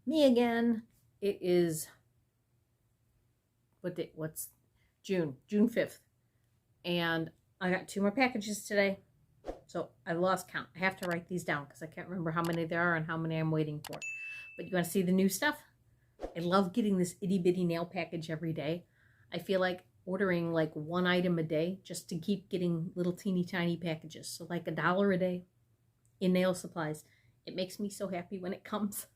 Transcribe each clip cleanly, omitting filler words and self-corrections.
Me again. It is what's June 5th, and I got 2 more packages today, so I lost count. I have to write these down because I can't remember how many there are and how many I'm waiting for. But you want to see the new stuff? I love getting this itty bitty nail package every day. I feel like ordering like 1 item a day just to keep getting little teeny tiny packages. So like $1 a day in nail supplies. It makes me so happy when it comes.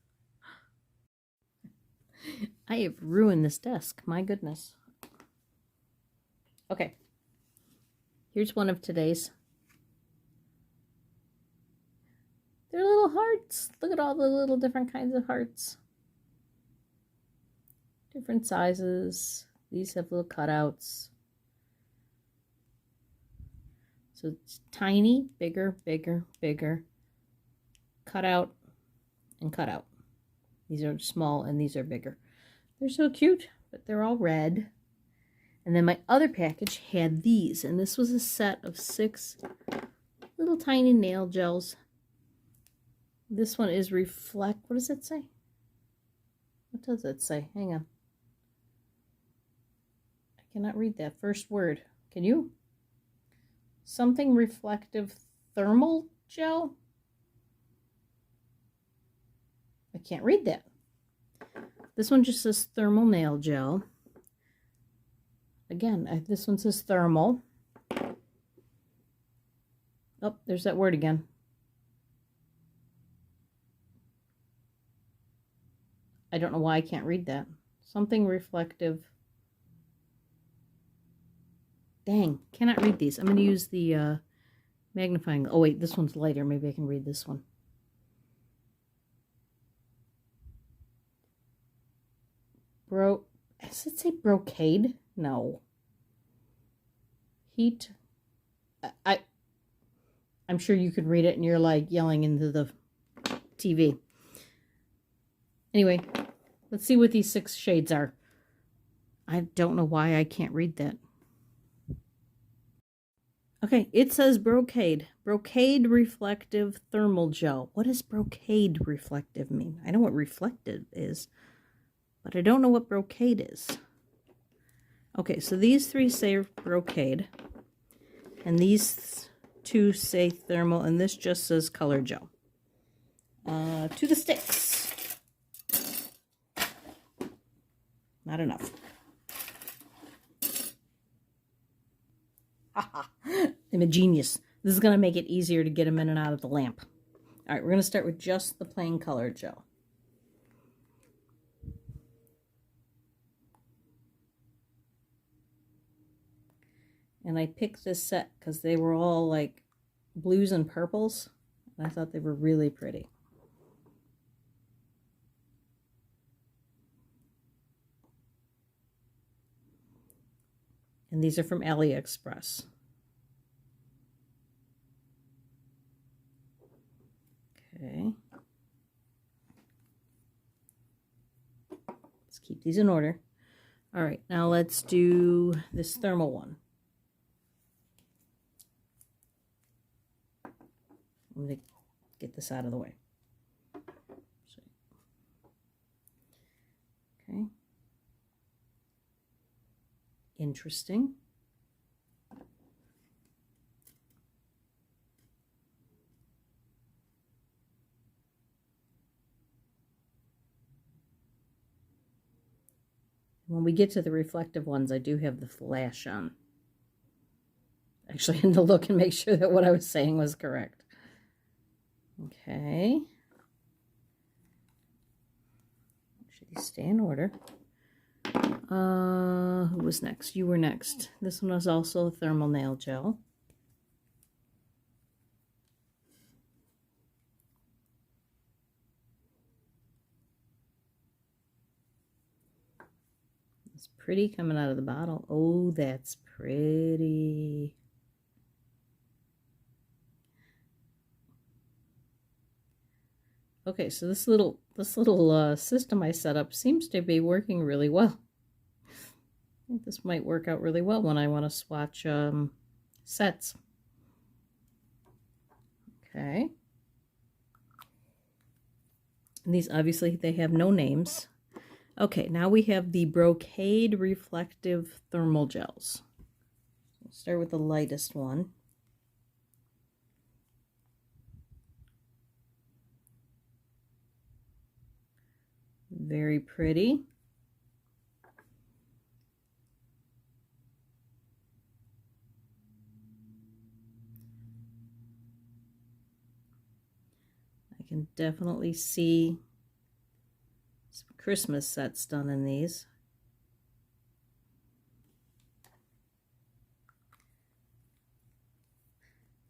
I have ruined this desk. My goodness. Okay. Here's one of today's. They're little hearts. Look at all the little different kinds of hearts. Different sizes. These have little cutouts. So it's tiny, bigger, bigger, bigger. Cutout and cutout. These are small and these are bigger. They're so cute, but they're all red. And then my other package had these, and this was a set of 6 little tiny nail gels. This one is what does it say? What does it say? Hang on. I cannot read that first word. Can you? Something reflective thermal gel? I can't read that. This one just says thermal nail gel. Again, this one says thermal. Oh, there's that word again. I don't know why I can't read that. Something reflective. Dang, cannot read these. I'm going to use the magnifying. Oh wait, this one's lighter. Maybe I can read this one. Does it say brocade? No. Heat. I'm sure you could read it and you're like yelling into the TV. Anyway, let's see what these 6 shades are. I don't know why I can't read that. Okay, it says brocade. Brocade reflective thermal gel. What does brocade reflective mean? I know what reflective is, but I don't know what brocade is. Okay, so these 3 say brocade, and these 2 say thermal, and this just says color gel. To the sticks. Not enough. I'm a genius. This is going to make it easier to get them in and out of the lamp. All right, we're going to start with just the plain color gel. And I picked this set because they were all like blues and purples. And I thought they were really pretty. And these are from Aliexpress. Okay. Let's keep these in order. All right, now let's do this thermal one. I'm going to get this out of the way. Okay. Interesting. When we get to the reflective ones, I do have the flash on. Actually, I had to look and make sure that what I was saying was correct. Okay. Should these stay in order? Who was next? You were next. This one was also a thermal nail gel. It's pretty coming out of the bottle. Oh, that's pretty. Okay, so this little system I set up seems to be working really well. I think this might work out really well when I want to swatch sets. Okay. And these obviously, they have no names. Okay, now we have the Brocade Reflective Thermal Gels. We'll start with the lightest one. Very pretty. I can definitely see some Christmas sets done in these.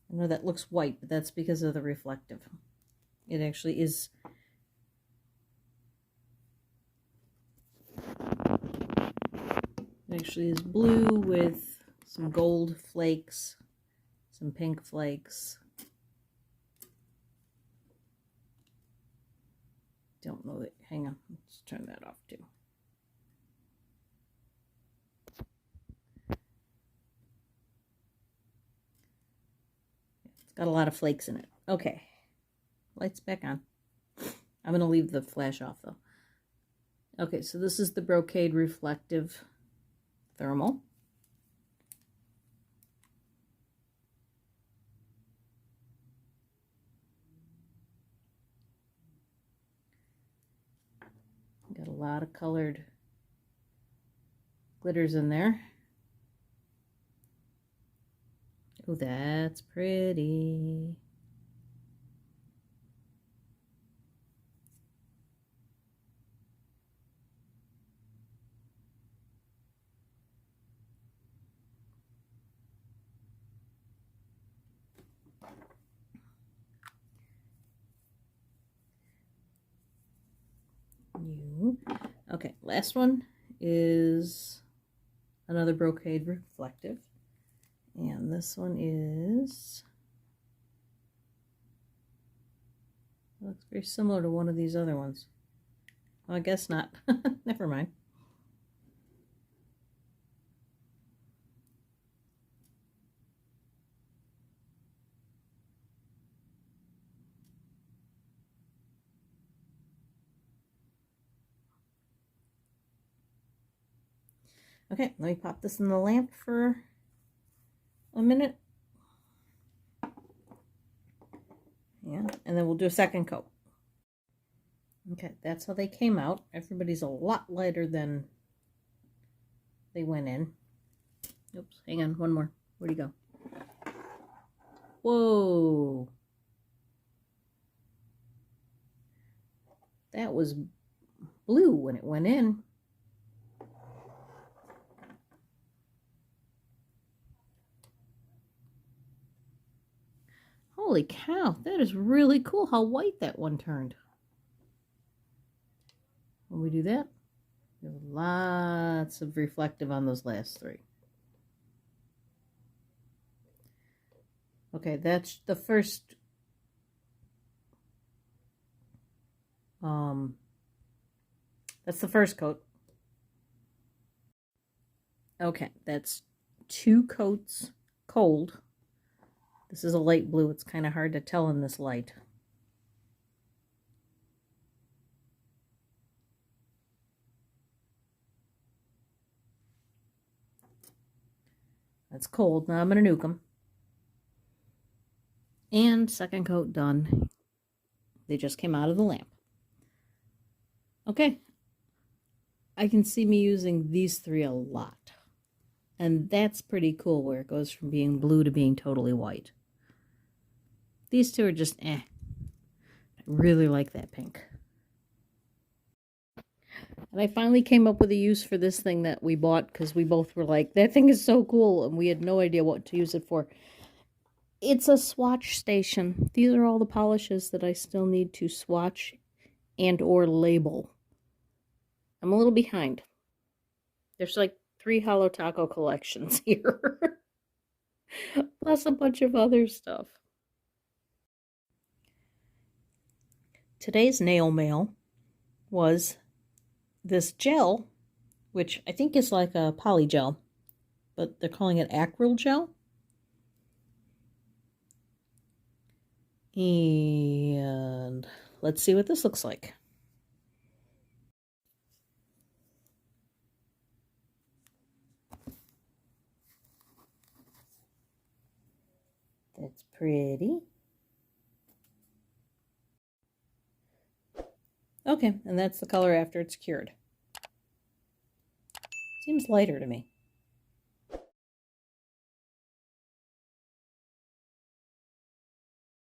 I know that looks white, but that's because of the reflective. It actually is. It actually is blue with some gold flakes, some pink flakes. Don't know that. Hang on, let's turn that off too. It's got a lot of flakes in it. Okay, lights back on. I'm going to leave the flash off though. Okay, so this is the Brocade Reflective Thermal. Got a lot of colored glitters in there. Oh, that's pretty. Okay, last one is another Brocade Reflective. And this one is, looks very similar to one of these other ones. Well, I guess not. Never mind. Okay, let me pop this in the lamp for a minute. Yeah, and then we'll do a second coat. Okay, that's how they came out. Everybody's a lot lighter than they went in. Oops, hang on, one more. Where'd he go? Whoa. That was blue when it went in. Holy cow, that is really cool how white that one turned. When we do that, we have lots of reflective on those last three. Okay, that's the first coat. Okay, that's 2 coats cold. This is a light blue. It's kind of hard to tell in this light. That's cold. Now I'm going to nuke them. And second coat done. They just came out of the lamp. Okay. I can see me using these 3 a lot. And that's pretty cool where it goes from being blue to being totally white. These 2 are just eh. I really like that pink. And I finally came up with a use for this thing that we bought because we both were like, that thing is so cool, and we had no idea what to use it for. It's a swatch station. These are all the polishes that I still need to swatch and or label. I'm a little behind. There's like 3 Holo Taco collections here. Plus a bunch of other stuff. Today's nail mail was this gel, which I think is like a poly gel, but they're calling it acryl gel. And let's see what this looks like. It's pretty. Okay, and that's the color after it's cured. Seems lighter to me.